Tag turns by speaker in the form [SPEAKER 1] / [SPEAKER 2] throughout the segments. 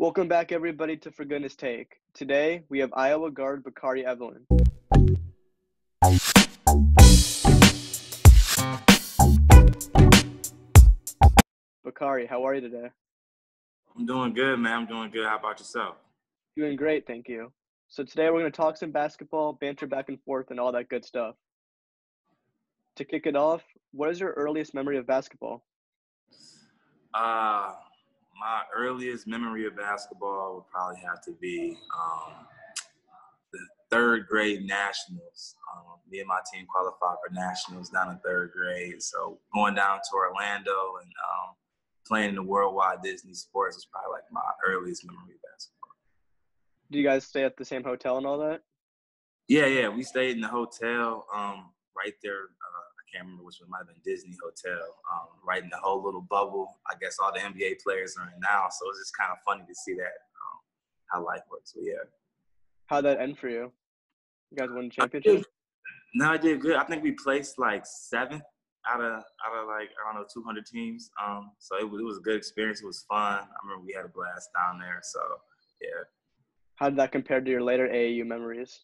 [SPEAKER 1] Welcome back, everybody, to For Goodness Take. Today, we have Iowa guard Bakari Evelyn. Bakari, how are you today?
[SPEAKER 2] I'm doing good, man. I'm doing good. How about yourself?
[SPEAKER 1] Doing great, thank you. So today, we're going to talk some basketball, banter back and forth, and all that good stuff. To kick it off, what is your earliest memory of basketball?
[SPEAKER 2] My earliest memory of basketball would probably have to be the third grade nationals. Me and my team qualified for nationals down in third grade. So going down to Orlando and playing in the Worldwide Disney Sports was probably like my earliest memory of basketball.
[SPEAKER 1] Do you guys stay at the same hotel and all that?
[SPEAKER 2] Yeah. We stayed in the hotel right there. I can't remember which one. It might have been Disney Hotel, right in the whole little bubble. I guess all the NBA players are in now, so it's just kind of funny to see that how life works. But yeah.
[SPEAKER 1] How'd that end for you? You guys won a championship?
[SPEAKER 2] I did good. I think we placed like seventh out of like 200 teams. So it was a good experience. It was fun. I remember we had a blast down there. So yeah.
[SPEAKER 1] How did that compare to your later AAU memories?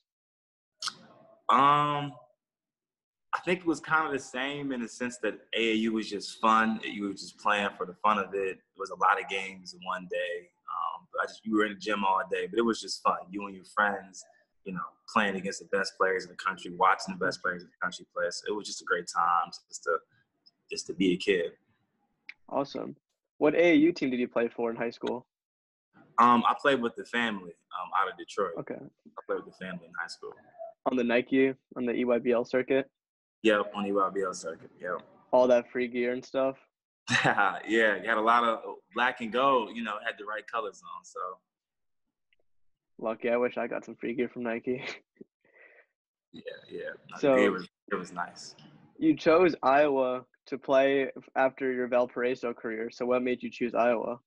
[SPEAKER 2] I think it was kind of the same in the sense that AAU was just fun. You were just playing for the fun of it. It was a lot of games in one day. But you were in the gym all day, but it was just fun. You and your friends, playing against the best players in the country, watching the best players in the country play. So it was just a great time just to be a kid.
[SPEAKER 1] Awesome. What AAU team did you play for in high school?
[SPEAKER 2] I played with the family out of Detroit.
[SPEAKER 1] Okay.
[SPEAKER 2] I played with the family in high school.
[SPEAKER 1] On the EYBL circuit?
[SPEAKER 2] Yep, on the EYBL circuit, yep.
[SPEAKER 1] All that free gear and stuff?
[SPEAKER 2] Yeah, you had a lot of black and gold, had the right colors on, so.
[SPEAKER 1] Lucky, I wish I got some free gear from Nike.
[SPEAKER 2] Yeah.
[SPEAKER 1] So
[SPEAKER 2] it was nice.
[SPEAKER 1] You chose Iowa to play after your Valparaiso career, so what made you choose Iowa?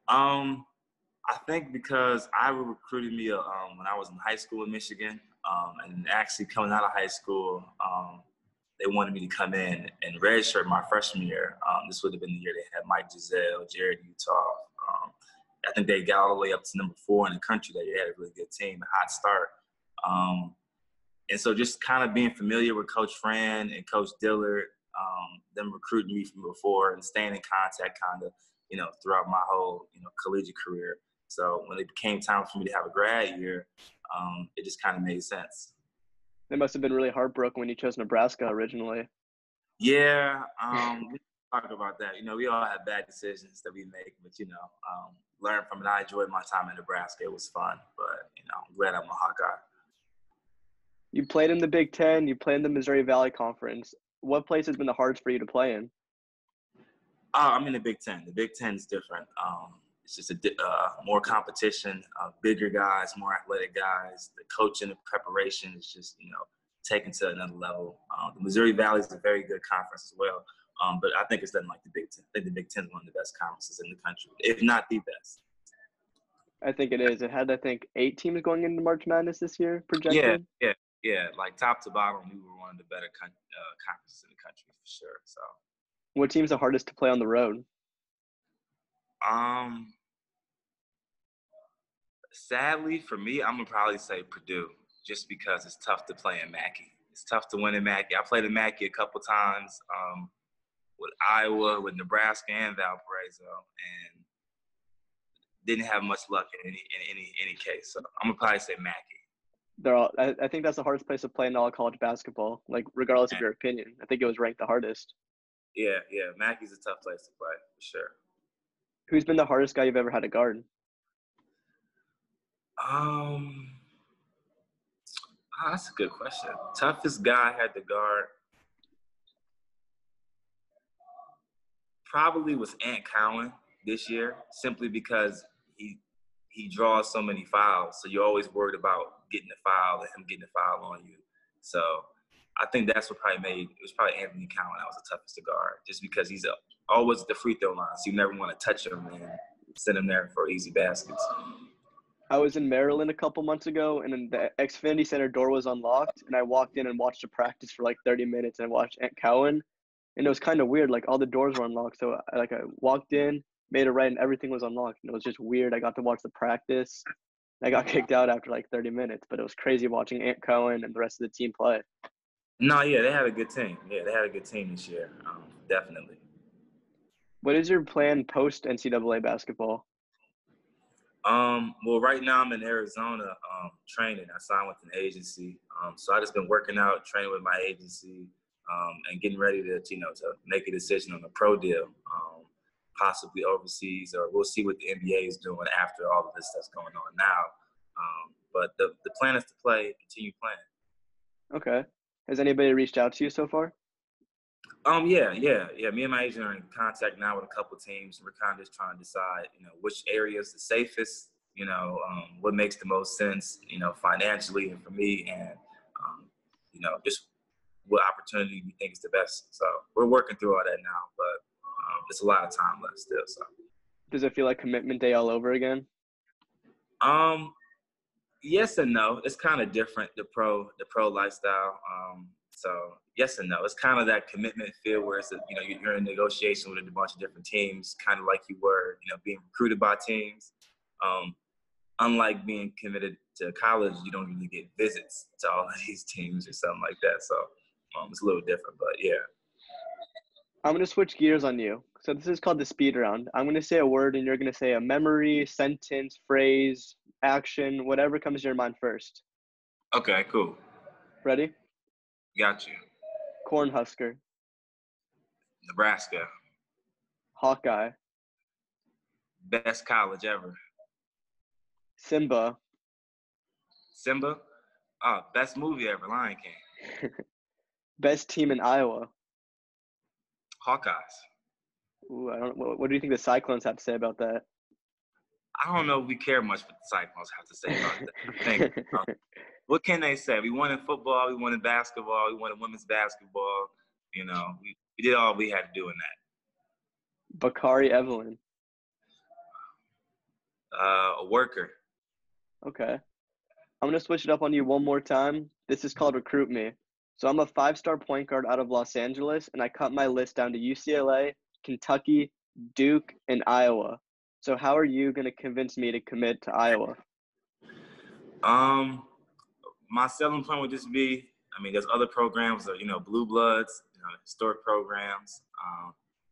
[SPEAKER 2] I think because Iowa recruited me when I was in high school in Michigan, and actually coming out of high school, they wanted me to come in and redshirt my freshman year. This would have been the year they had Mike Giselle, Jared Utah. I think they got all the way up to number 4 in the country that year. They had a really good team, a hot start. And so just kind of being familiar with Coach Fran and Coach Dillard, them recruiting me from before and staying in contact kind of, throughout my whole, collegiate career. So when it became time for me to have a grad year, it just kind of made sense.
[SPEAKER 1] They must have been really heartbroken when you chose Nebraska originally.
[SPEAKER 2] Yeah, we talk about that. We all have bad decisions that we make, but, learn from it. I enjoyed my time in Nebraska. It was fun, but, I'm glad I'm a Hawkeye.
[SPEAKER 1] You played in the Big Ten. You played in the Missouri Valley Conference. What place has been the hardest for you to play in?
[SPEAKER 2] I'm in the Big Ten. The Big Ten is different. It's just more competition, bigger guys, more athletic guys. The coaching and preparation is just, taken to another level. The Missouri Valley is a very good conference as well, but I think it's nothing like the Big Ten. I think the Big Ten is one of the best conferences in the country, if not the best.
[SPEAKER 1] I think it is. It had, 8 teams going into March Madness this year projected.
[SPEAKER 2] Yeah. Like top to bottom, we were one of the better conferences in the country for sure. So,
[SPEAKER 1] what team's the hardest to play on the road?
[SPEAKER 2] Sadly for me, I'm gonna probably say Purdue, just because it's tough to play in Mackey. It's tough to win in Mackey. I played in Mackey a couple times with Iowa, with Nebraska, and Valparaiso, and didn't have much luck in any case. So I'm gonna probably say Mackey.
[SPEAKER 1] I think that's the hardest place to play in all college basketball, regardless of your opinion. I think it was ranked the hardest.
[SPEAKER 2] Yeah. Mackey's a tough place to play, for sure.
[SPEAKER 1] Who's been the hardest guy you've ever had to guard?
[SPEAKER 2] That's a good question. Toughest guy I had to guard probably was Ant Cowan this year, simply because he draws so many fouls. So you're always worried about getting a foul and him getting a foul on you. So I think that's what it was probably Anthony Cowan that was the toughest to guard, just because he's always at the free throw line. So you never want to touch him and send him there for easy baskets.
[SPEAKER 1] I was in Maryland a couple months ago, and then the Xfinity Center door was unlocked, and I walked in and watched a practice for 30 minutes, and I watched Ant Cowan, and it was kind of weird. All the doors were unlocked, so I walked in, made it right, and everything was unlocked. And it was just weird. I got to watch the practice. I got kicked out after like 30 minutes, but it was crazy watching Ant Cohen and the rest of the team play.
[SPEAKER 2] No, yeah, they had a good team. Yeah, they had a good team this year, definitely.
[SPEAKER 1] What is your plan post NCAA basketball?
[SPEAKER 2] Well, right now I'm in Arizona training. I signed with an agency, so I just been working out, training with my agency, and getting ready to make a decision on a pro deal, possibly overseas, or we'll see what the NBA is doing after all of this that's going on now. But the plan is to continue playing.
[SPEAKER 1] Okay. Has anybody reached out to you so far?
[SPEAKER 2] Yeah. Me and my agent are in contact now with a couple of teams. We're kind of just trying to decide, which area is the safest, what makes the most sense, financially and for me, and, just what opportunity we think is the best. So we're working through all that now, but there's a lot of time left still. So
[SPEAKER 1] does it feel like commitment day all over again?
[SPEAKER 2] Yes and no. It's kind of different, the pro lifestyle. So yes and no. It's kind of that commitment feel where it's you're in negotiation with a bunch of different teams, kind of like you were, being recruited by teams. Unlike being committed to college, you don't really get visits to all of these teams or something like that. So it's a little different, but yeah.
[SPEAKER 1] I'm going to switch gears on you. So this is called the speed round. I'm going to say a word and you're going to say a memory, sentence, phrase, action, whatever comes to your mind first.
[SPEAKER 2] Okay, cool.
[SPEAKER 1] Ready?
[SPEAKER 2] Got you.
[SPEAKER 1] Cornhusker.
[SPEAKER 2] Nebraska.
[SPEAKER 1] Hawkeye.
[SPEAKER 2] Best college ever.
[SPEAKER 1] Simba.
[SPEAKER 2] Simba? Oh, best movie ever, Lion King.
[SPEAKER 1] Best team in Iowa.
[SPEAKER 2] Hawkeyes.
[SPEAKER 1] Ooh, what do you think the Cyclones have to say about that?
[SPEAKER 2] I don't know if we care much what the Cyclones have to say about that. I think, what can they say? We won in football, we won in basketball, we won in women's basketball. We did all we had to do in that.
[SPEAKER 1] Bakari Evelyn.
[SPEAKER 2] A worker.
[SPEAKER 1] Okay. I'm going to switch it up on you one more time. This is called Recruit Me. So I'm a 5-star point guard out of Los Angeles, and I cut my list down to UCLA, Kentucky, Duke, and Iowa. So how are you going to convince me to commit to Iowa?
[SPEAKER 2] My selling point would just be, there's other programs that, Blue Bloods, historic programs.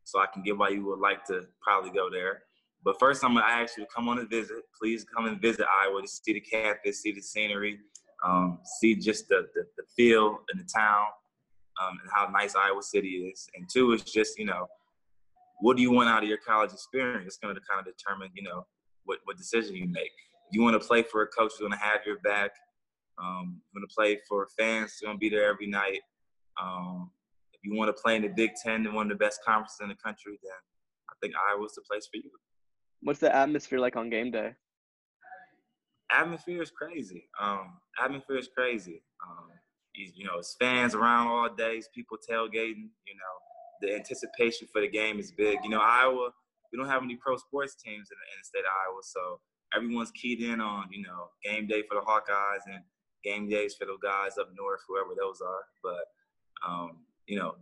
[SPEAKER 2] So I can get why you would like to probably go there. But first, I'm going to ask you to come on a visit. Please come and visit Iowa to see the campus, see the scenery, see just the feel in the town, and how nice Iowa City is. And two, is just, what do you want out of your college experience? It's going to kind of determine, what decision you make. You want to play for a coach who's going to have your back. You want to play for fans who's going to be there every night. If you want to play in the Big Ten, one of the best conferences in the country, then I think Iowa's the place for you.
[SPEAKER 1] What's the atmosphere like on game day?
[SPEAKER 2] Atmosphere is crazy. It's fans around all day. It's people tailgating. The anticipation for the game is big. Iowa, we don't have any pro sports teams in the state of Iowa, so everyone's keyed in on, game day for the Hawkeyes and game days for the guys up north, whoever those are. But,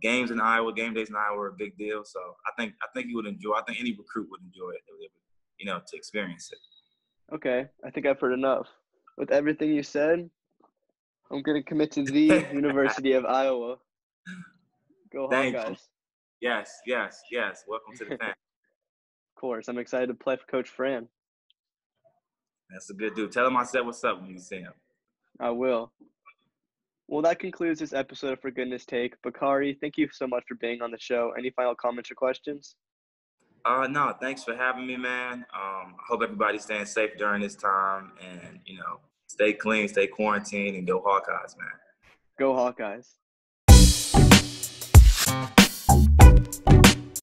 [SPEAKER 2] games in Iowa, game days in Iowa are a big deal. So I think you would enjoy. I think any recruit would enjoy it, to experience it.
[SPEAKER 1] Okay, I think I've heard enough. With everything you said, I'm going to commit to the University of Iowa. Go Hawkeyes.
[SPEAKER 2] Yes. Welcome to the family.
[SPEAKER 1] Of course. I'm excited to play for Coach Fran.
[SPEAKER 2] That's a good dude. Tell him I said what's up when you see him.
[SPEAKER 1] I will. Well, that concludes this episode of For Goodness Take. Bakari, thank you so much for being on the show. Any final comments or questions?
[SPEAKER 2] No, thanks for having me, man. I hope everybody's staying safe during this time and, stay clean, stay quarantined, and go Hawkeyes, man.
[SPEAKER 1] Go Hawkeyes.